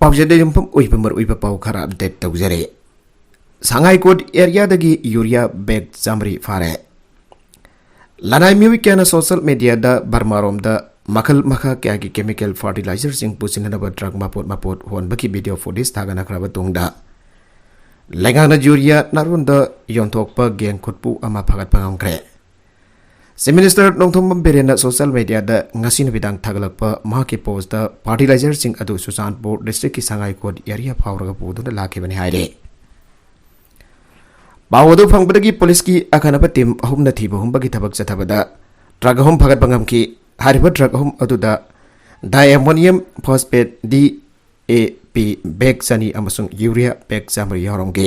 पाउजेद युमफम उइबमर उइब पाउ खरा अपडेट तौजरे सांगाई कोड एरिया दगी यूरिया बैग जामरी फारे लानाई म्यूई क्या सोशल मीडिया दा बर्मारोम दा मखल मखा क्या की केमिकल फर्टिलाइजर सिंह पुसिनब ड्रग मपोट होनबकी वीडियो फुटेज थागना खराब तुंगदा लेंगाना यूरिया नारुंदा योंथोकप गेंग खुटपु अमा फगत पंगमख्रे चीफ मिनिस्टर नोंथोम बेरेना सोशल मीडिया दा ngasi nubidang thagalakpa mahaki post da fertilizer sing adu Susanpur district ki sangai code area phawraga puduna lakhibani haire bawadu phangbadagi police ki akhanaba team ahumna thiba humbagi thabak chathabada drug hum phagat bangam ki hariba drug hum adu da diammonium phosphate DAP bag sani amasung urea bag samri yaromge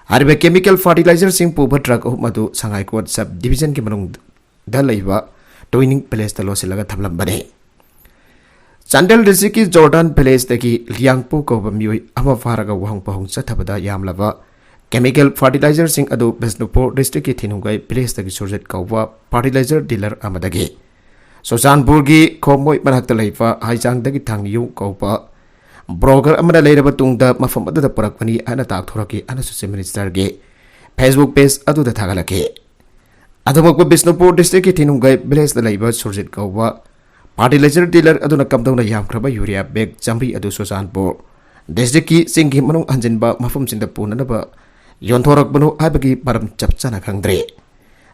hariba chemical fertilizer sing puba drug hum adu sangai code sub division ki manung दलैबा टोइनिंग place द लोसिलगा थमलंबने Chandel district की जॉर्डन place दगी लियांगपु कोब मियोय अमा फारगा वहंग पहुंग चथबदा यामलबा केमिकल फर्टिलाइजर सिंग अदु बिष्णुपुर डिस्ट्रिक्ट की थिनुगै प्लेस दगी सोरजेट कौवा फर्टिलाइजर डीलर अमदगी सुसानपुर की खोमोय मनहक्त लैबा हाइचांग दगी थांगयु कौबा ब्रोकर अमना लेरबा तुंगदा मफम अदुदा परकपनी अना ताकथोरकी अना चीफ मिनिस्टर गे फेसबुक पेज अदुदा थागलके अदमक बिष्णुपुर डिस्ट्रिक्ट की थिनुगै विलेज द लैबा सुरजित कौवा फर्टिलाइजर डीलर अदुना कमदौना यामख्रबा यूरिया बैग जामरी अदु सुसानपुर डिस्ट्रिक्ट की सिंगी मनु हंजिनबा मफम सिंद पुननबा योंथोरकबनु हाबगी मरम चपचना खंगद्रे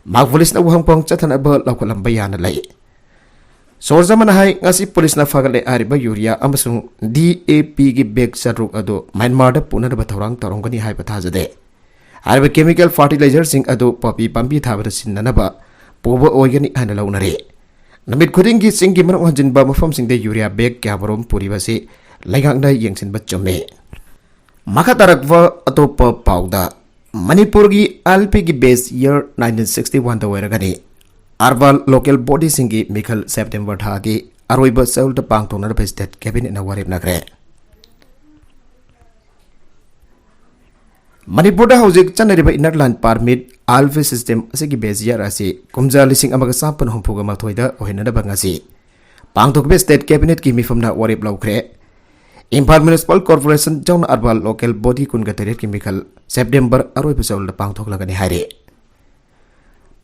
माग पुलिस न वहंग पंग चथनबा लौखलंबा याना लै सोरजमन हाय ngasi पुलिस न फगले आरिबा यूरिया अमसुंग DAP की बैग सरुक अदु म्यांमार द पुननबा थौरांग तौरंगनी हाय पथाजदे हर केमिकल फर्टिलाइजर सिंह अदु पपी पंपी थाबद सिन्ननबा पोबो ओयगनी हन लौनरे नमित खुदिंग की सिंह की मनु हंजिनबा मफम सिंह दे यूरिया बैग क्या बरोम पुरीबसे लैगांगना यंगसिनबा चुमे मखा तरकवा अतोप पाउदा मणिपुर की LP की बेस ईयर 1961 द वरगनी अरवाल लोकल बॉडी सिंह की मिखल सेप्टेम्बर थागी अरोइबा सेउल द पांगथोनर स्टेट कैबिनेट न वरेब नगरे मणिपुर हौजिक चनरिबा इनर लाइन परमिट आल्फे सिस्टम असिगी बेजियर असि कुमजा लिसिंग अमगा सापन हुंफुगा मथोइदा ओहिनदबा ngasi पांगथोकबे स्टेट कैबिनेट की मिफमना वरेब लौख्रे इम्फाल म्युनिसिपल कॉर्पोरेशन जौन अरबाल लोकल बॉडी कुनगा तेरेट की मिखल सेप्टेम्बर अरोइबा सौल पांगथोकलगनि हारे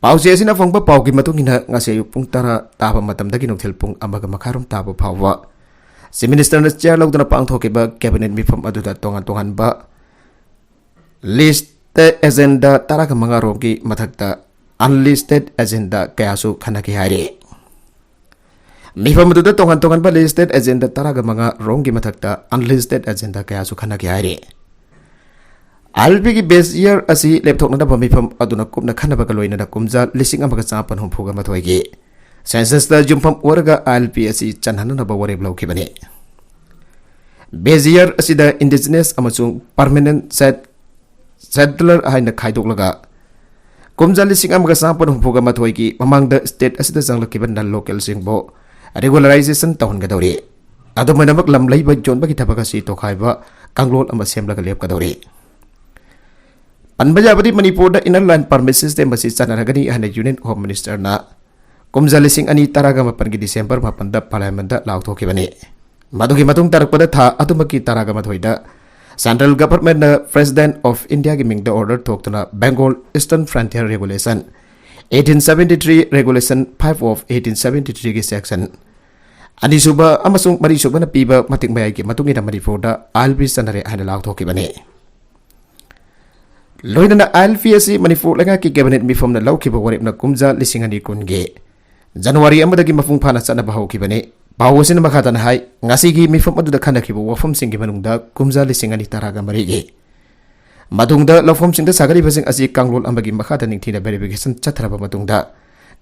पाउसे असिना फंगबा पाउगी मतुंगिना ngasi पुंग तरा ताबा मतमदगी नोथेल पुंग अमगा मखारुम ताबा फाववा चीफ मिनिस्टर न चेयर लौदना पांगथोकेबा कैबिनेट मिफम अदुदा तोंगान तोंगानबा लिस्टेड एजेंडा ताराग मंगारों की मथकता अनलिस्टेड एजेंडा कयासु खनकी हारे मिफम दुदा तोंगन तोंगन बा लिस्टेड एजेंडा ताराग मंगा रोंग की मथकता अनलिस्टेड एजेंडा कयासु खनकी हारे आलपी की बेस ईयर असि लेपथोकना ब मिफम अदुना कुपना खनबा गलोइना कुमजा लिसिंग अमगा चापन हुंफुगा मथोइगे सेंसस द जुमफम ओरगा आलपी असि चनहनना ब वरेब लौखिबने बेस ईयर असि द इंडिजिनस अमसुंग परमानेंट सेटलर हाइना खाइदोकलगा कुमजा लिसिंग अमगा सापन हुंफुगा मथोइगी ममांगदा स्टेट असिदा जंगलकिबा नन लोकल सिंगबो रेगुलराइजेशन तौहनगदौरे अदुमनमक लमलैबा जोनबगी थबगसि तोखाइबा कांगलोल अमा सेमलगा लेपगदौरे पनबजाबदी मणिपुर द इनर लाइन परमिट सिस्टम असि चनरगनी हाइना यूनियन होम मिनिस्टर ना कुमजा लिसिंग अनि तरागा मपनगी डिसेंबर 8 दा पार्लियामेंट दा लाउथोकिबने मदुगी मतुंग तरकपदा था अदुमकी तरागा मथोइदा central government president of India की मिंग द ऑर्डर थोकतना Bengal eastern frontier regulation 1873 regulation 5 of 1873 की सेक्शन अनिसुबा अमसुंग मरिसुबना पीबा मतिक मयाई की मतुंगिना मणिपुर दा आलपी सनरे हाना लाउथोकिबने लोइना आलपी असि मणिपुर लगा की कैबिनेट मिफमना लौखिबा वरेबना कुमजा लिसिंगनी कुनगे जनवरी अमदगी मफुंग फाना चनबा हौखिबने पावसिन मखातन हाय ngasi gi mifam adu da khanakhibu wafam sing gi manungda kumja lising ani taraga marige madungda lofam sing da sagari basing asi kanglol ambagi makhata ningthina verification chathraba matungda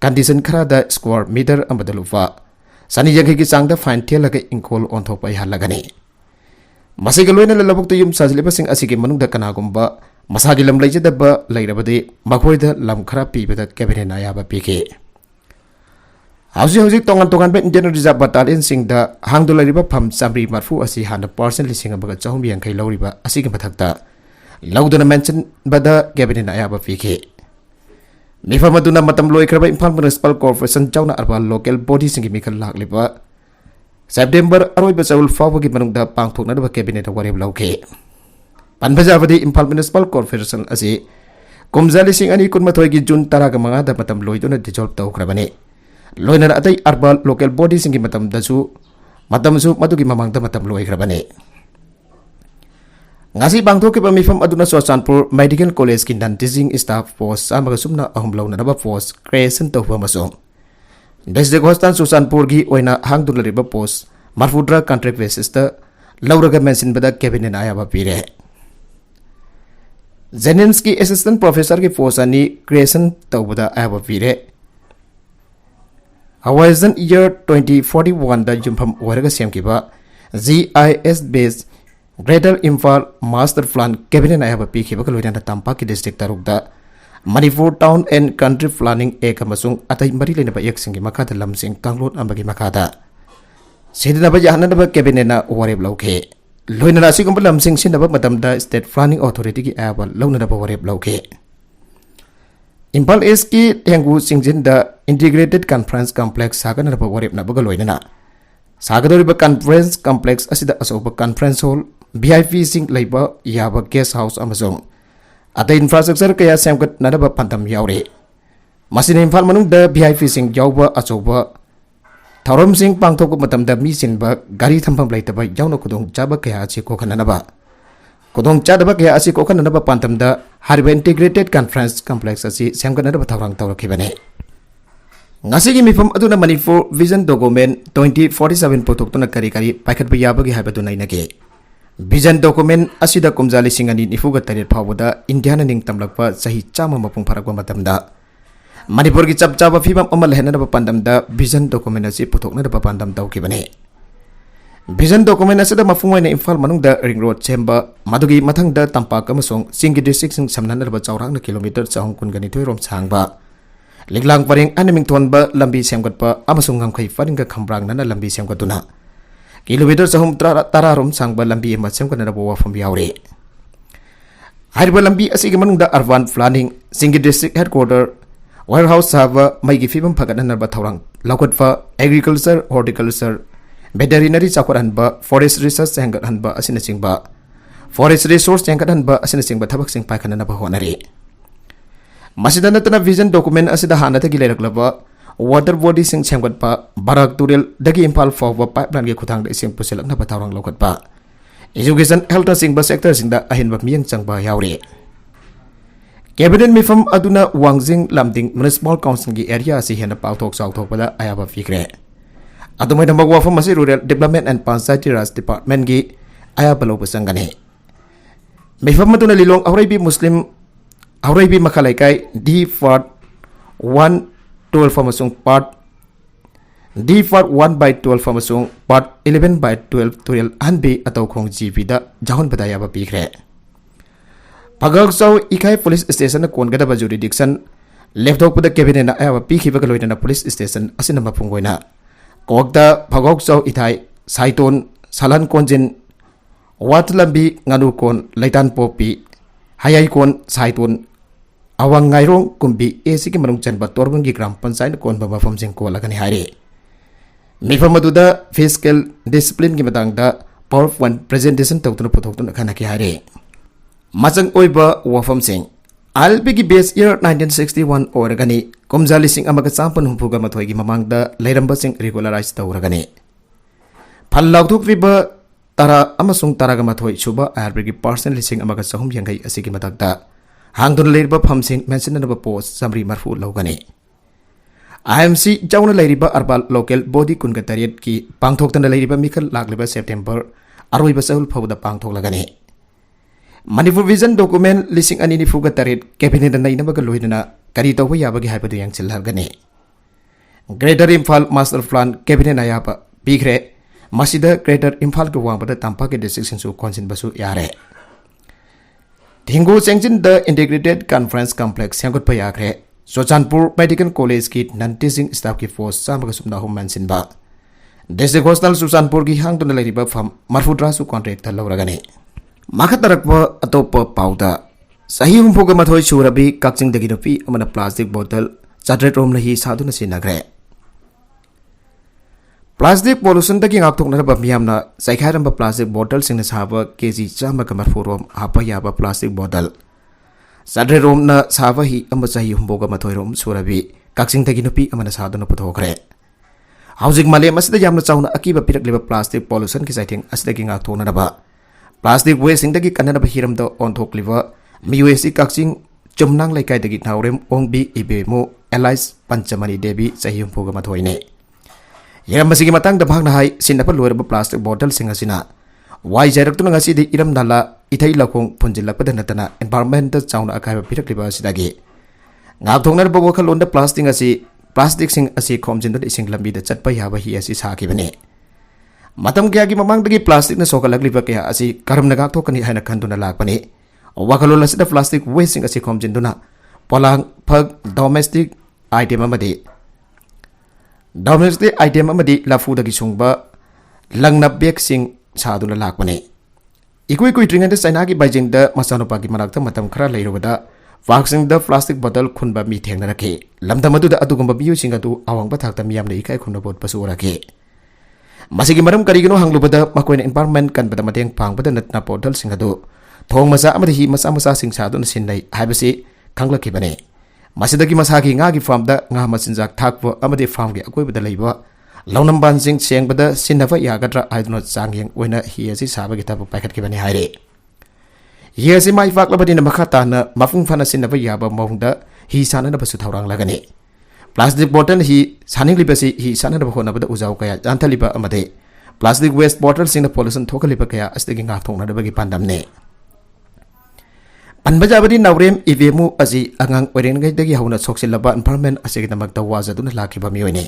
condition khara da square meter ambada lufa sani janghi gi changda fine thelaga inkol onthopai halagani masiga loina labukta yum sajli basing asi gi manungda kanagumba masagi lam leijadaba leirabade makhoida lam khara pibada cabinet ayaba pike हौजिक तोंगन तोंगन बे Indian reserve battalion Singh दा हांगदुलरिबा फम चामरी मरफु असि हाना person लिसिंग अबगा चहुम यांखै लौरिबा असि के मथकता लौदना mention बदा cabinet आयाबा पीके मिफम अदुना मतम लोइखरबा Imphal municipal corporation चाउना अरबा लोकल बॉडी सिंह मिखल लागलिबा September aroiba chawul fawbagi manungda pangthoknadaba cabinet wareb lauke. Panbajabadi Imphal Municipal Corporation asi kumjali sing ani kun mathoi gi June taraga manga da matam loiduna dissolve tawkrabani. Loina atai arba local body singi matam dasu matamsu madugi mamangda matam loikrabani. Ngasi bangthok ke pamifam aduna Susanpur Medical College ki nan teaching staff post amaga sumna ahum launa naba post creation tawba masong. District Hospital Susanpur gi oina hangdul riba post marfudra contract basis ta lauraga mention bada cabinet ayaba pire. Zeninski assistant professor ki post ani creation tawbada ayaba pire. Horizon year 2041 da jumpham waraga semkiba GIS based Greater Imphal Master Plan Cabinet ayaba pikhiba kaloina Tampa ki district tarukda Manipur Town and Country Planning Act amasung atai mari lena ba ek singi makada lamsing kanglot ambagi makada sidina ba jahana ba cabinet na wareb lauke loina na sigum lamsing sinaba matamda State Planning Authority ki ayaba launa ba wareb lauke Imphal East ki thengu singjin da Integrated Conference Complex sagana ba wareb na ba loina na sagadori ba conference complex asida asoba conference hall VIP sing leiba yaba guest house amasung ata infrastructure kaya semkat nadaba pantam yaure masina Imphal manung da VIP sing yauba asoba tharom sing pangthok matam da mi sinba gari thampam laitaba yauna kudong jaba kaya achi ko khananaba kudong chadaba kaya achi ko khananaba pantam da harba integrated conference complex asi semkat nadaba thaurang tawrakibane ngasigi mifam aduna Manipur Vision Document 2047 potoktuna kari kari paikhat bayabagi habatu nainage Vision Document asida kumjali singani nifuga tarit phawda India na ning tamlakpa sahi chama mapung pharakwa matamda Manipur gi chapchaba fibam amal hena ba pandamda Vision Document asi puthokna da pandam tawkibane Vision Document asida mafungwaina Imphal manungda ring road chemba madugi mathangda Tampak amasong Singgi district sing samnana ba chawrangna kilometer chahong kungani thoirom changba Liglang paring animing thonba lambi semgatpa amasung ngamkhai faringa khambrang nana lambi semgatuna kilometer sahum tararom sangba lambi ema semgatna bo wafam yaure harba lambi asigi manungda urban planning Singgi district headquarter warehouse sava maigi fibam phagatna ba thawrang laukatfa agriculture horticulture veterinary chakwaranba forest research hangathanba asina singba forest resource hangathanba asina singba thabak sing paikhana ba honari Masida natana Vision Document asida hana tagi leraklaba water body sing semgatpa barak turel dagi Imphal fawba pipeline ge khutang da sing puselakna batawrang lokatpa education health sing ba sector sing da ahin ba miyang changba yaure cabinet mifam aduna wangjing lamding municipal council gi area si hena pauthok chawthok pada ayaba fikre adumai dambak wafam masi rural development and panchayati raj department gi ayaba lo basangane mifam aduna lilong auraibi muslim Auraibi makalaikai D part 1/12 amasung part D part 1/12 amasung part 11/12 tuel anbi atau khong GB da jahon badaya ba pikre Pagak saw ikai police station na kon gadaba jurisdiction leftok pada cabinet na ayaba pikhiba kaloina na police station asina mapunggoina kokda pagok saw itai saiton salan konjin watlambi nganu kon laitan popi hayai kon saiton awang ngairong kumbi esi ki manung chan batorban gi gram panchayat kon ba mafam sing ko lagani hari mifam aduda fiscal discipline gi matangda PowerPoint presentation tawtuna puthokna khana ki hari machang oiba wafam sing albi gi base year 1961 organi komjali sing amaga champan humpuga mathoi gi mamangda leiramba sing regularize tawragani phallauthuk riba tara amasung taraga mathoi suba albi gi percent lising amaga sahum yangai asigi matakda hangdun leirba phamsing mention na ba post samri marfu logani IMC jauna leiriba arbal local body kungatariat ki pangthok tan leiriba mikal lagliba September aroi ba sahul phawda pangthok lagani Manipur Vision Document lising ani ni fuga tarit cabinet na ina baga loina kari tawba yaba gi haibadu yang chilhar gani Greater Imphal Master Plan cabinet na yaba bigre masida Greater Imphal ko wang pada Tampak ke district su konsin basu yare Thingu Sengchin the Integrated Conference Complex Sangkut Payakre Susanpur Medical College ki non-teaching staff ki force samaga sumna hum mansin ba District Hospital Susanpur ki hang tun lariba fam marfudra su contract lawragani makatarakpa atopa pauda sahi humpuga mathoi surabi kakching dagi nopi amana plastic bottle chatret rom lahi saduna sinagre Plastic pollution dagi ngakthoknaraba miyamna saikhairamba plastic bottle singna saba kg 140 rom hapa yaba plastic bottle sadre rom na saba hi amba chahi humboga mathoi rom surabi kaksing dagi nupi amana saduna puthokre haujik malem asida yamna chauna akiba pirakleba plastic pollution ki saithing asidagi ngakthoknaraba plastic waste singdagi kananaba hiram do onthokliba miwesi kaksing chumnang laikai dagi naurem ongbi ibemu Elias Panchamani Devi chahi humboga mathoi ne Yang masih matang dabhang nahai sinapa luar plastic bottle singasina. Wai jarak tu ngasi di iram nala ithai lakong punjilak pada natana environment chauna akai pirak liba sidagi. Ngak thongnar bawa kalonda plastic sing asi khomjin do ising lambi da chatpa ya ba hi asi saki bane. Matam kya gi mamang dagi plastic na sokalak liba kya asi karam nagak thokani haina khanduna lakpani. Wakalon lasida plastic waste sing asi khomjin do na polang phag domestic item amadi Domestic item amadi lafu dagi sungba langna bag sing saduna lakmane ikui tringan de China gi Beijing da masanopa gi manakta matam khara leirobada vaccine da plastic bottle khunba mi thengna rakhe lamda madu da adugumba biu singa tu awang ba thakta miyam nei kai khunna bot pasu rakhe masigi maram karigino hanglubada makoina environment kan bada mateng phang bada natna bottle singa du thong masa amadi hi masa sing saduna sinai haibasi khanglaki bane Masidagi masagi ngagi farm da nga masinjak thakwa amadi farm gi akoi bada leiba launam ban sing cheng bada sinava yagadra aidno changyeng oina hi asi saba gi tabu pakhat ki bani haire hi asi mai fak labadi na makhata na mafung fana sinava yaba mawngda hi sana na basu thaurang lagani plastic bottle hi saning libasi hi sana na hona bada uzau kaya janthaliba amade plastic waste bottle sing na pollution thokaliba kaya astagi nga thongna da bagi pandam ne Anbajabadi naurem ivemu azi angang oreng ngai dagi hauna soksilaba environment asigi namak da wazaduna lakiba miyoine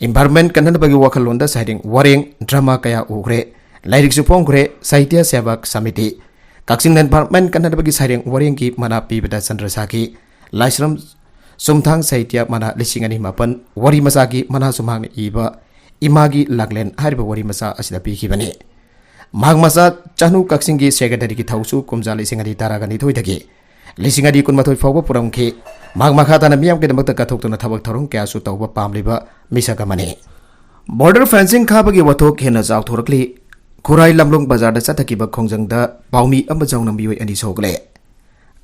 environment kanana bagi wakalonda siding wareng drama kaya ugre lairik supongre sahitya sebak samiti kaksing environment kanana bagi siding wareng ki mana pibada sandrasaki laisram sumthang sahitya mana lisingani mapan wari masaki mana sumhang iba imagi laglen hariba wari masa asida pikibani Magmasa chanu kaksingi secretary ki thausu kumja lisingadi taragani thoidagi lisingadi kunmathoi fawba puramki magmakhata na miyam ke damakta kathoktuna thabak tharong kya su tawba pamliba misagamani border fencing khabagi wathok hena jaw thorakli khurai lamlong bazar da chathakiba khongjangda paumi amba jawnam bioi ani sogle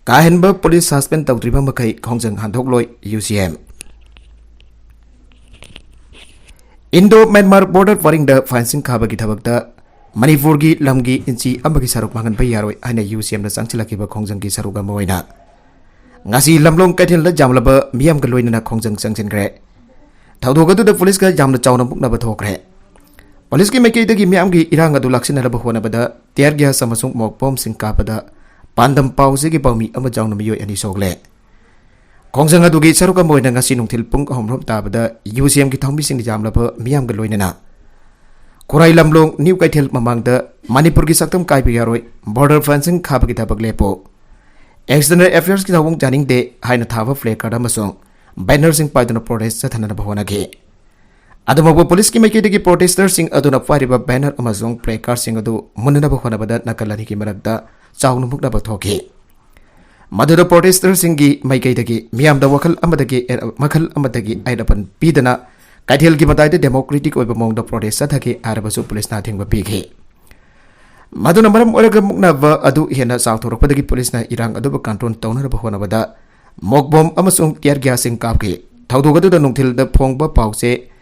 kahenba police suspend tawtriba makai khongjang handhokloi UCM Indo Myanmar border waring da fencing khabagi thabakta Manipur gi lamgi inchi ambagi saruk mangan bai yaroi aina UCM da changchilaki ba khongjang gi saruga moina ngasi lamlong kaithil da jamlaba miyam ga loina na khongjang changchen gre thaudoga du da police ga jamna chawna bukna ba thokre police gi mekei da gi miyam gi irang adu laksina la ba hona bada tiar gya samasung mokpom singka pada pandam pause gi pawmi ama jawna miyoi ani sogle khongjang adu gi saruga moina ngasi nungthil pung homrom ta bada UCM gi thongbi sing jamlaba miyam ga loina na Kurai lamlong new kaithel mamangda Manipur gi saktam kai yaroi border fencing khabagi tabak lepo external affairs ki thawung janing de haina thava flag card amasong banner sing paiduna protest chathana bhona ge adumabo police ki maike de protesters sing aduna pariba banner amasong flag card sing adu munna bhona bada nakalani ki marakda chawnu mukna bathoke madura protesters sing gi maike de miyam da wakal amadagi makhal amadagi aidapan pidana Kaithil ki matai de democratic oiba mongda protest thaki arabasu police na thingba pige maduna maram oraga mukna ba adu hena sauthorakpadagi police na irang adu ba control tawna ba hona bada mokbom amasung tiar gas sing kapke thaudoga da nungthil da phongba pause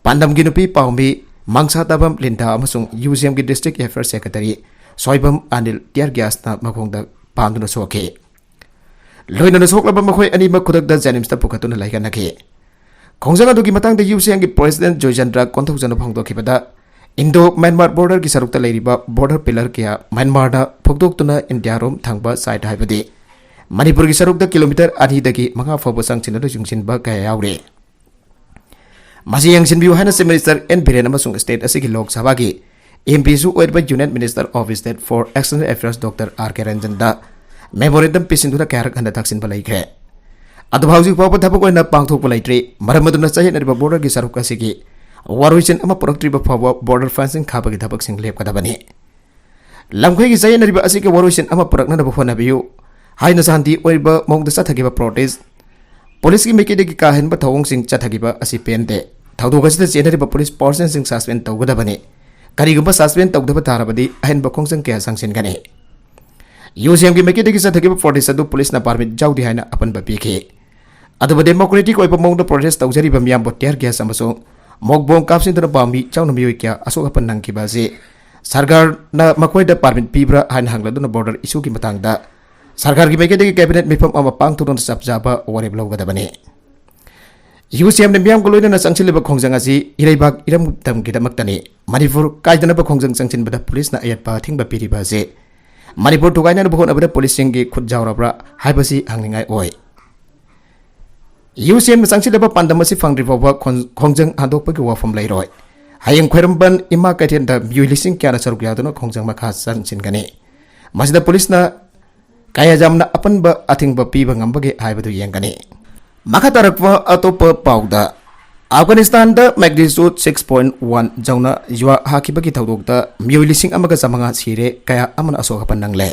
pandam gi nupi paumi mangsa tabam linda amasung UCM gi district affairs secretary soibam anil tiar gas na makhongda panduna soke loina na soklaba makhoi ani ma khudak da janims ta pukatuna laikana ke Khongjang adu ki matang de UCM ki president Joychandra konthok jana phangdo khibada Indo Myanmar border ki sarukta leiriba border pillar kya Myanmar da phokdok tuna India rom thangba side haibadi Manipur ki sarukta kilometer ani dagi manga fobo sangchin adu jungsin ba kaya yaure Masi yang sin biu hana minister N Biren amasung state asigi lok sabha ki MP su oidba Union Minister of State for External Affairs Dr. R.K. Ranjan da memorandum pisinduna kaya handa taksin balai kre Adu hausi papa thapuk oina pangthok palaitri maramaduna chahe nariba border gi saruk asigi waruichen ama product ba phawa border fencing khaba gi thapuk sing lep kadabani lamkhoi gi chahe nariba asigi waruichen ama product na ba phona biu haina santi oiba mongda chathagi ba protest police gi mekide gi kahen ba thawong sing chathagi ba asi pente थौदोक असिदा चेनरिबा police person सिंग suspend तौगदबने करिगुबा suspend तौदबा तारबदी अहनबा खोंजंग कया संगसिनगने यूसीएम की मेकेदगी सथगिबा प्रोटेस्ट अदु पुलिस ना परमिट जाउदी हाइना अपनबा पीखे अदुबा डेमोक्रेटिक ओइबा मौंगदा प्रोटेस्ट तौजरिबा मियाम टियर गैस अमसो मोकबोंग कापसिनदना पामी चाउना मियोय क्या असोक अपन नंगकिबासे सरकार ना मकोयदा परमिट पीब्रा हाइन हांगलादुना बॉर्डर इशू की मतंगदा सरकार की मेकेदगी कैबिनेट मिफम अमा पांगथुरन सबजाबा वरेब लौगदबने यूसीएम ने मियाम गोलोइना संगसिलिबा खोंजंग असी इरेबाग इरम तमगिदमक्तने मणिपुर कायदनबा खोंजंग संगसिनबदा पुलिस ना अयतपा थिंगबा पीरिबासे मणिपुर तुगाइना बहोनबदा पुलिस सिंगी खुद जावरबरा हाइबसी हांगनिंगाय ओय यूसीएम संगसिलिबा पांदमसी फंगरिबा खोंजंग हादोकपगी वाफम लैरोय हायंग खैरमबन इमा कैथेनदा म्युलिसिंग क्याना सरुक यादुना खोंजंग मखा संगसिनगने मसिदा पुलिस ना कायाजामना अपनबा अथिंगबा पीबा ngambage हाइबदु येंगने मखा तरकवा अतोप पाउदा अफगानिस्तान दा मैग्नीट्यूड 6.1 जौना युवा हाकिबगी थौदोकता म्युई लिसिंग अमगा समंगा सिरे कया अमन असोगपन नंगले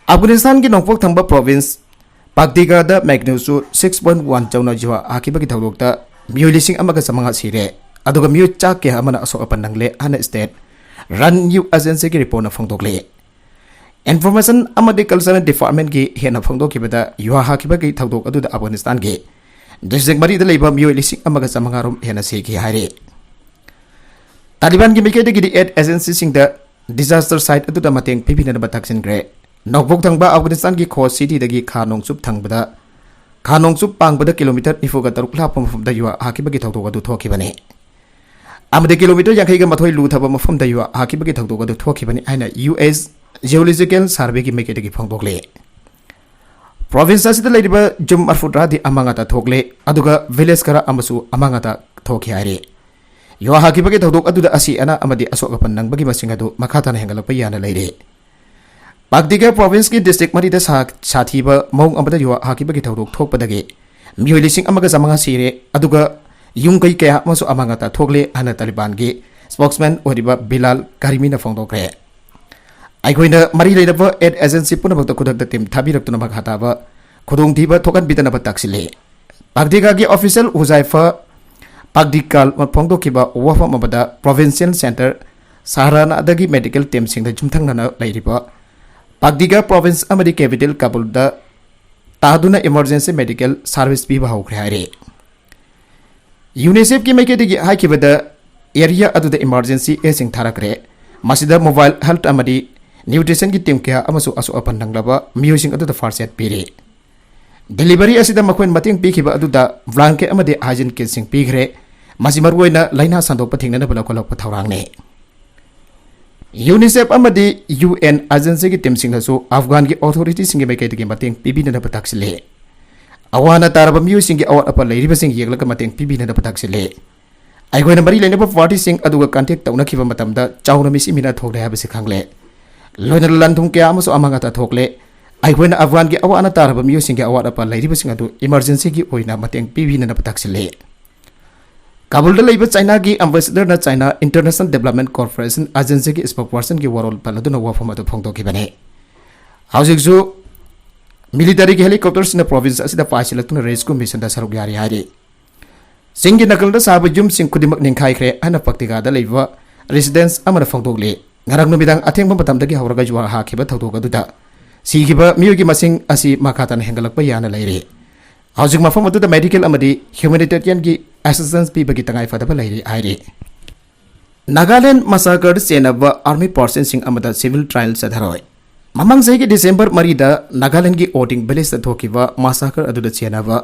अफगानिस्तान की नोंपोक थंबा प्रोविंस पाक्तिका दा मैग्नीट्यूड 6.1 जौना युवा हाकिबगी थौदोकता म्युई लिसिंग अमगा समंगा सिरे अदुगा म्युई चाक के अमन असोगपन नंगले अन स्टेट रन यू एजेंसी की रिपोर्ट न फोंदोकले इन्फॉर्मेशन अमदी कल्चरल डिपार्टमेंट की हेना फोंदोकिबदा युवा हाकिबगी थौदोक अदुदा अफगानिस्तान के डिस्ट्रिक्ट मरीदा लेबा मियोय लिसिंग अमगा समंगारोम हेना सेकी हारे तालिबान की मेकेदगी एड एजेंसी सिंग द डिजास्टर साइट अदुदा मतेंग पिबिनबा तक्सिनग्रे नोकबोक थंगबा अफगानिस्तान की खो सिटी दगी खानोंगसुप थंगबदा खानोंगसुप पांगबदा किलोमीटर 94 लाप मफमदा युवा हाकिबगी थौदोक अदु थोकिबने अमदे किलोमीटर 50 मथोय लुथबा मफमदा युवा हाकिबगी थौदोक अदु थोकिबने आइना यूएस जियोलॉजिकल सर्वे की मेकेदगी फोंदोकले प्रोविंस असिदा लेरिबा जुम अरफुद्रादी अमांगाता थोकले अदुगा विलेज करा अमसु अमांगाता थोखि हारे युवा हाकिबगी थौदोक अदुदा असि अना अमदि असोकपन नंगबगी मसिंग अदु मखाताना हेंगलप याना लेरे पाक्तिका प्रोविंस की डिस्ट्रिक्ट मरीदा साथीबा मौंग अमदा युवा हाकिबगी थौदोक थोकपदगे मियोय लिसिंग अमगा समंगा सिरे अदुगा युम कई कया अमसु अमांगाता थोकले हना तालिबान की स्पोक्समैन ओरिबा बिलाल कारिमीना फोंदोकरे अखोइना मरी लेनबा एड एजेंसी पुनमक खुदक टीम थाबिरक्तुना मखाताबा खुदोंथीबा थोकन बितनबा ताक्सिले पाक्तिका की ऑफिशियल हुजाइफा पाक्तिकाल फोंदोकिबा वाफम अबदा प्रोविंशियल सेंटर सहाराना दगी मेडिकल टीम सिंग जुमथंगना लेरिबा पाक्तिका प्रोविंस अमदी कैपिटल काबुलदा तादुना इमरजेंसी मेडिकल सर्विस पीबा हौख्रे हारे यूनिसेफ की मेकेदगी हाइकिबदा एरिया अदुदा इमरजेंसी एसिंग थारकरे मसिदा मोबाइल हेल्थ अमदी न्यूट्रिशन की टीम क्या अमसु असो अपन नंगलबा म्यूजिंग अदुदा first add पीरे delivery असिदा मखोइन मतेंग पीखिबा अदुदा blanket अमदे hygiene kit सिंग पीखरे मसि मरुओइना लाइना संदोकपा थिंगना बलकोलप थौरांगने यूनिसेफ अमदे यूएन एजेंसी की टीम सिंगसु अफगान की अथॉरिटी सिंग मेकेदगी मतेंग पीबिना बताक्सिले अवाना तारबा म्यूजिंग की अवत अपन लेरिबा सिंग येगलक मतेंग पीबिना बताक्सिले अखोइना मरी लेनबा पार्टी सिंग अदुगा कांटेक्ट तौनखिबा मतमदा चाउना मिसि मिना थोकले हाबसि खांगले लोइना लंथुंग क्या अमसु अमांगाता थोकले अखोइना अफगान की अवाना तारबा म्यूजिंग की अवत अपन लेरिबा सिंग अदु इमरजेंसी की ओइना मतेंग पीबिना बताक्सिले काबुल लेबा चाइना की एम्बेसडर ना China international development corporation agency की स्पोकपर्सन की वरोल पलदुना वाफम अदु फोंदोकिबने हाउसिकसु मिलिटरी की हेलीकॉप्टर्स ने प्रोविंस असिदा पाइसिलतुना रेस्क्यू मिशन दा सरुक यारी हारे सिंगी नकलदा साब जुम सिंग खुदिमक निंखाइख्रे अना पक्तिगादा लेबा रेसिडेंस अमना फोंदोकले ngaraang numidang athengba matamdagi hawraga juwa hakiba thawdoka duda sigiba miyugi masing asi makatan hengalakpa yana leire hawjing mafam aduda medical amadi humanitarian gi assistance pibagi tangai fadaba leire aire Nagaland massacre senaba army person sing amada civil trial sadharoi mamang segi December marida Nagaland gi voting village thokiba massacre aduda senaba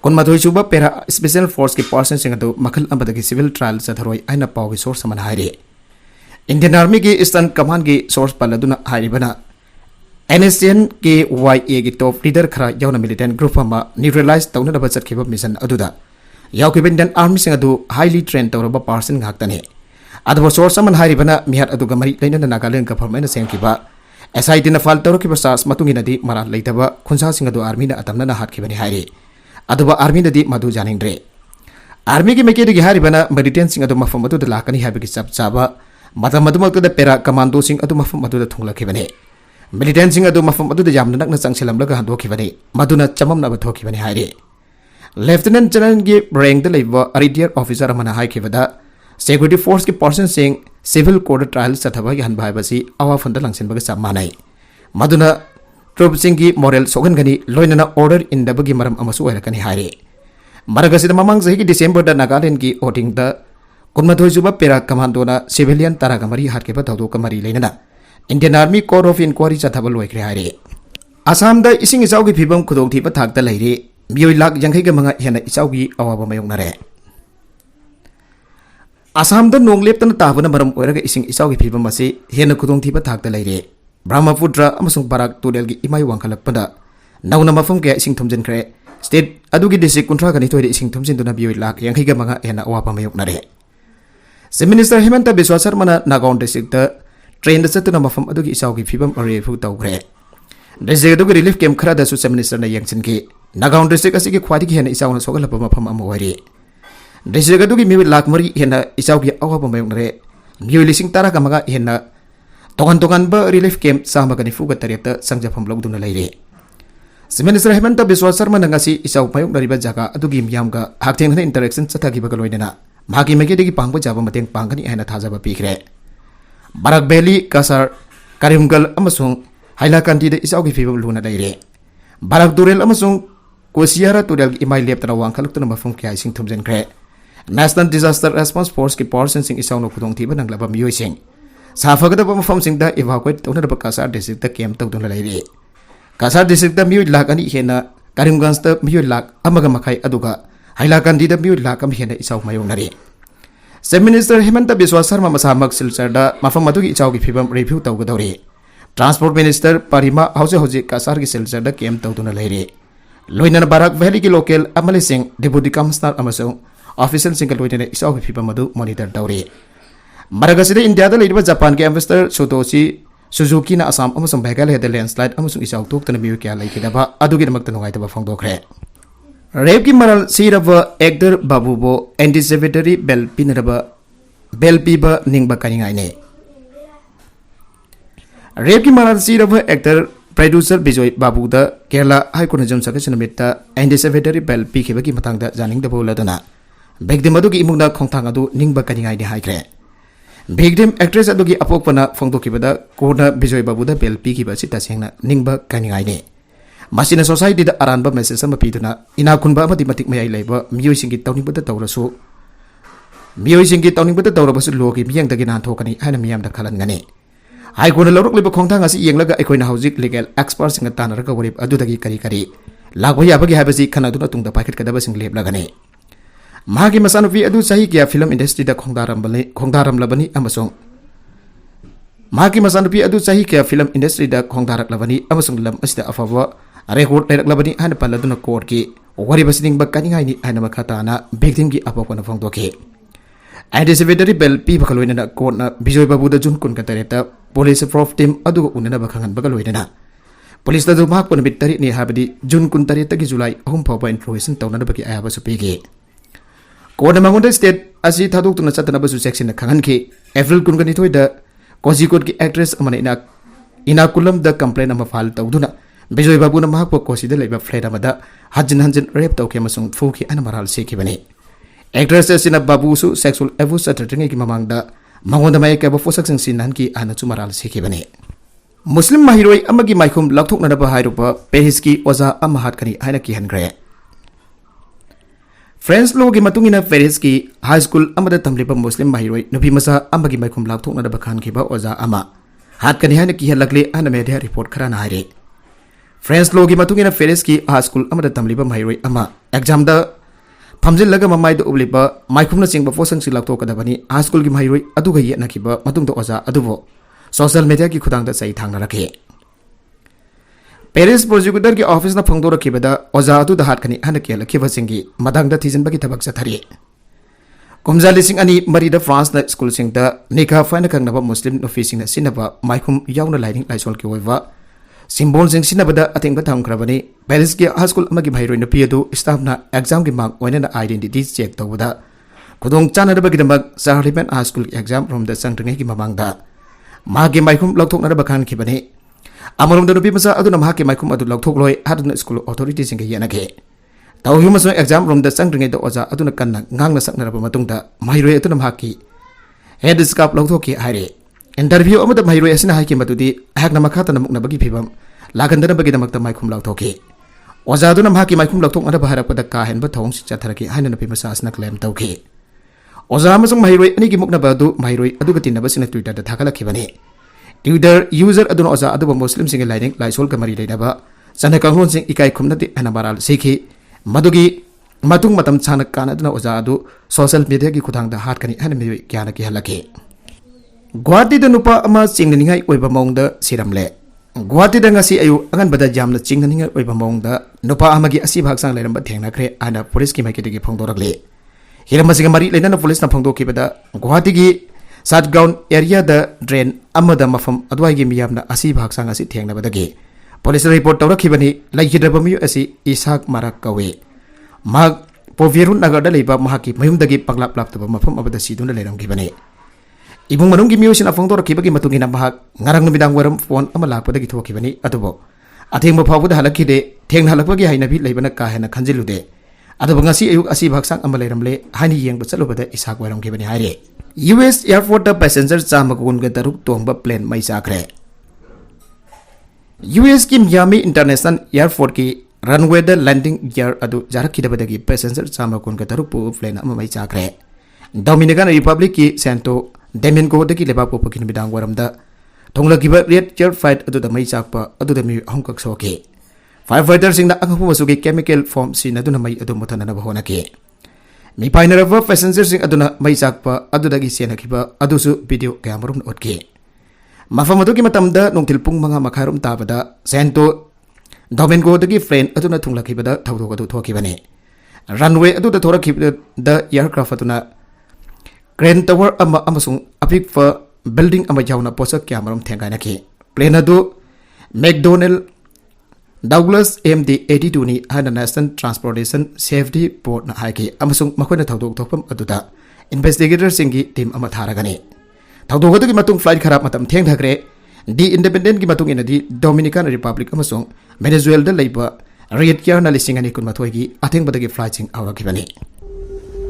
Kunmathoi suba pera special force ki person sing adu makal amada civil trial sadharoi aina pawgi source saman haire Indian Army की eastern command की source पलदुना हारिबना NSN के YA की top leader खरा यावना militant group अमा neutralise तौनदबा चटखिबा mission अदुदा यावकिबा Indian army सिंग अदु highly train तौरबा person घाक्तने adobo source समन हारिबना मिहात अदुगा मरि लेना Nagaland government सेंकिबा SIT ना फाल तौरकिबा सास मतुंगिनदी मरा लेतबा खुनसा सिंग अदु आर्मी ना अतमना हातखिबनि हारि अदुबा आर्मी नदी मधु जानिंद्रे आर्मी की मेकेदगी हारिबना मिलिटेंट सिंग अदु मफम अदु लाकनी हाबिगी सब चाबा Mata madu pera commando sing adu mafam madu thungla khibane militant sing adu mafam adu jamna nakna changsilam laga hando khibane maduna chamam na batho khibane haire Lieutenant General की rank the लेबा retired officer अमना हाइखिबदा security force की person Singh civil court trial चथबा की हनबाय बसी अवाफन the लंगसिनबग समानाय मदुना troupe Singh की moral सोगनगनी लोइनना order इन दबगी मरम अमसु ओइरकनी हारे मरगसिद ममंग सही की डिसेंबर द नागालैंड की ओटिंग द कुनमथोय सुबा पेरा कमांडोना सिविलियन तारागा मरी हारकेबा थौदोक मरी लेनना Indian army corps of inquiry चथबा लोइख्रे हारे असम द इसिंग इचाउ की फिबम खुदोंथीबा थाकता लेरे मियोय लाख यंखैगा मंगा हेना इचाउ की अवाबा मायोंगनारे असम द नोंग लेप्तना ताबना मरम ओइरगा इसिंग इचाउ की फिबम असे हेना खुदोंथीबा थाकता लेरे ब्रह्मपुत्र अमसुंग बराक तुरेल की इमाय वांखलकपदा नौना मफम के इसिंग थुमजनख्रे स्टेट अदुगी डिस्ट्रिक्ट कुंट्रा गनि तोइरे इसिंग थुमजिनदुना मियोय लाख यंखैगा मंगा हेना अवाबा मायोंगनारे chief minister Himanta Biswa Sarma Nagaon district train चतुना मफम अदुगी इचाउ की फिबम अरेफु तौग्रे डिस्ट्रिक्ट अदुगी रिलीफ कैंप खरादसु चीफ मिनिस्टर ने यंगसिनकी नागाउंड डिस्ट्रिक्ट असिगी ख्वादिगी हेना इचाउना सोगलप मफम अम ओइरे डिस्ट्रिक्ट अदुगी मियोय लाख मरी हेना इचाउ की अवाबा मायोंगनारे मियोय लिसिंग तारा का मंगा हेना तोगन तोगन ब रिलीफ कैंप सामगनि फुगा तरेत संजफम लौदुना लेरे चीफ मिनिस्टर हेमंत बिस्वा शर्मा नंगासी इचाउ मायोंगनरिबा जगा अदुगी मियामगा हाक्थेंगना इंटरेक्शन चथागिबा लोइनना मागी मेगेदगी पांगबो जाबा मतेंग पांगनी हैना थाजाबा पीखरे बराक वैली कासार करीमगल अमसुंग हाइलाकांडी द इचाउ की फिबम लुना लेरे बराक तुरेल अमसुंग कोसियारा तुरेल की इमाय लेपतना वांखलुक्तना मफम क्या इसिंग थुमजनख्रे नेशनल डिजास्टर रेस्पॉन्स फोर्स की पर्सन सिंग इचाउ नो खुदोंथीबा नंगलाबा मियोय सिंग साफगदबा मफम सिंग द इवाकुएट तौनरबा कासार डिस्ट्रिक्ट द कैंप तौदुना लेरे कासार डिस्ट्रिक्ट द मियोय लाख अनि हेना करीमगंज द मियोय लाख अमगा मखाई अदुगा हाइलाकांडी द मियोय लाख अम हेना इचाउ मायोंगनारे चीफ मिनिस्टर हेमंत बिस्वा शर्मा मसामक सिलचर द मफम अदुगी इचाउ की फिबम रिव्यू तौगदौरे ट्रांसपोर्ट मिनिस्टर परिमा हौजे कासार की सिलचर द कैंप तौदुना लेरे लोइनना बराक वैली की लोकल अमले सिंह डिप्टी कमिश्नर अमसुंग ऑफिशियल सिंह लोइनना इचाउ की फिबम अदु मॉनिटर तौरे मरगसिदे इंडिया द लेरिबा जापान के एम्बेसडर सुतोशी सुजुकी ना असम अमसुंग मेघालय द लैंडस्लाइड अमसुंग इचाउ तोक्तना मियोय क्या लैखिदबा अदुगिदमक्ता नुगाइतबा फोंदोखरे रेप की मरल सीरब एक्टर बाबूबो एंटीसेवेटरी बेल पीबा निंगबा कनिंगाइने रेप की मरल सीरब एक्टर प्रोड्यूसर बिजोय बाबू द केरला हाईकोर्ट जम सकसन मित्ता एंटीसेवेटरी बेल पीखिबा की मतंग द जानिंगदबो लदना victim adugi imungna khongthang adu ningba kaningai ni haikre victim actress adugi apokpana phongdokibada korna bijoy babu da bel pi kiba sita sengna ningba kaningai ni masina society da aranba message sama piduna ina kunba amati matik mayai leiba miyoi singi tawningbada tawrasu miyoi singi tawningbada tawrabasu logi miyang dagi nan thokani haina miyam da khalan ngani hai kona lorok liba khongthang asi yenglaga ekoina hauzik legal expert singa tanaraga warib adudagi kari kari lagwa yabagi habasi khana duna tungda paket kadaba sing leblagani mahagi masanupi adu sahi kya film industry da khongdaram labani amasong mahagi masanupi adu sahi kya film industry da khongdarak labani amasong lam asida afawa record lerak labani hana paladuna court ki wari basining bakani ngai ni hana makhata na victim ki apokona phongdoke anticipatory bell pi bakaloina na court na bijoy babu da jun kun katareta police prof team adu unana bakhangan bakaloina na police da du mahak pon bitari ni habadi jun kun tareta ki july home power information tawna baki ayaba supege court मंगोंडा state असी थादोक तुना Chatna Basu section खंगन के अप्रैल कुनगनि थोइ the Kozhikode की actress अमने इना coulomb the complain अमा file तौदुना Bijoy बाबू न महक कोसी द लेबा फ्लैट अमदा हजन हजन रेप तौके मसुंग फुकी अन मराल सेखिबने एक्ट्रेस सिना बाबू सु सेक्सुअल एब्यूज सटरटिंग की ममांगदा मंगोंडा माय के फोसक संग सिनहन की आना चु मराल सेखिबने मुस्लिम महिरोय अमगी माइखुम लखथोकना ब हाइरुप पेरिस की ओजा अमा हातकनी हाइना की हनग्रे फ्रेंच लॉ की मतुंगिना पेरिस की हाई स्कूल अमदा तमलिबा मुस्लिम महिरोय नुपी मसा अमगी माइखुम लाथोकना बखान खिबा ओजा अमा हातकनि हाना की हलकले अन मेडिया रिपोर्ट खरा नाइरे फ्रेंच लॉ की मतुंगिना पेरिस की हाई स्कूल अमदा तमलिबा महिरोय अमा एग्जाम दा फमजिल लगा ममाय द उबलिबा माइखुमना चिंगबा फोसंग सि लाथोकदबनी हाई स्कूल की महिरोय अदुगा येनखिबा मतुंग द ओजा अदुबो सोशल मीडिया की खुदांग द सही थांगना रखे पेरिस प्रोसिक्यूटर की ऑफिस ना फंगदो रखिबदा ओजा अदु द हातकनि हाना के लखिबा सिंगी मदांग द थिजनबगी थबक सथरि कुमजा लिसिंग अनि मरी द फ्रांस द स्कूल सिंग द निका फाइन खंगनबा मुस्लिम ऑफिसिंग सिनबा माइखुम याउना लाइनिंग लाइसोल के ओइबा सिंबोल सिंग सिनबदा अथिंग थमखरबनी पेरिस की हाई स्कूल अमगी भाइरोइन पियदु स्टाफ ना एग्जाम की मार्क ओइना आइडेंटिटी चेक तौबदा खुदोंग चानरबगिदमक सार्लिमेंट हाई स्कूल एग्जाम रूम द संगट्रिंग की ममांगदा मागी माइखुम लौथोकना बखान खिबने अमरोम द नुपी मसा अदुना माके माइखुम अदु लौथोकलोय हादुना school authority Singh येनगे tauhi masung exam room da sangringai da oza aduna kanna ngangna saknaraba matungda mahiroi atuna mahaki head scarf lawthoki haire interview amada mahiroi asina haiki matudi ahakna makhata namukna bagi phibam lagandana bagi damakta maikhum lawthoki oza aduna mahaki maikhum lawthok ana bahara pada ka hen ba thong si chatharaki haina napi masa asna claim tawki oza masung mahiroi ani gi mukna badu mahiroi aduga tinaba sina twitter da thakalakhibani Twitter user aduna oza aduba muslim singe lining laisol kamari leidaba sana kanglon sing ikai khumnati anamaral sikhi madugi matung matam chana kana aduna oza adu social media gi khudang da hat kani hana mi kyana ki halaki Guwahati da nupa ama chingningai oiba mongda siramle Guwahati da ngasi ayu angan bada jamna chingningai oiba mongda nupa amagi asi bhagsang leiramba thengna khre ana police ki maiketi gi phongdorakle hiramasiga mari leina police na phongdoki bada Guwahati gi South ground area da drain amada mafam adwai gi miyamna asi bhagsang asi thengna badagi police report tawrakhibani laihidaba miyu asi Isak Marak kawe mag Povirun nagar da leiba mahaki mayumdagi paglap laptaba mafam abada siduna leiramgibani Ibung manung gi miyu sina phongdorakibagi matungina mahak ngarang numidang waram phone ama lakpadagi thokibani atubo athengba phawbuda halakhide thengna halakbagi hainabi leibana ka hena khanjilude aduba ngasi ayuk asi bhagsang ama leiramle hani yengba chalubada Isak waramgibani haire US Air Force da passenger chamagun ga daruk tongba plane mai chakre US ki Miami International Airport ki runway da landing gear adu jarakhidabadagi passenger chamagun ga daruk pu plane ama mai chakre Dominican Republic ki Santo Domingo dagi lebak pu pakin bidang waramda thonglagiba red gear flight adu da mai chakpa adu da mi hongkak soke firefighter sing da anghu masugi chemical form sin adu na mai adu mutana na bahona ke Mi painarava passenger sing aduna mai chakpa adudagi senakhiba adusu video camera otke mafam adugi matamda nongthil pung manga makharum tabada Santo Domingo dagi friend aduna thunglakibada thawdok adu thokibani runway adu da thorakhibada the aircraft aduna crane tower ama amasung apikfa building ama jauna posak camera thengaina ki plane adu McDonnell Douglas MD 82 ni hana National Transportation Safety Board na haiki amasung makhona thawdok thokpam aduda investigator singi team ama tharagani thawdok adu gi matung flight kharap matam theng thakre di independent gi matung inadi Dominican Republic amasung Venezuela da leiba red gear na lisingani kun mathoi gi atheng badagi flight sing awrakibani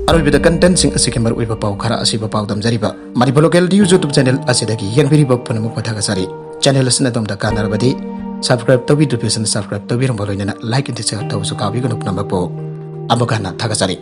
arobida content sing asikimar uiba pau khara asiba pau damjariba Manipur local news YouTube channel asidagi yengbiri bapanamu pathaga sari channel asna domda kanarbadi subscribe to video subscribe to like and share to so kabi ko number po abagana thakasari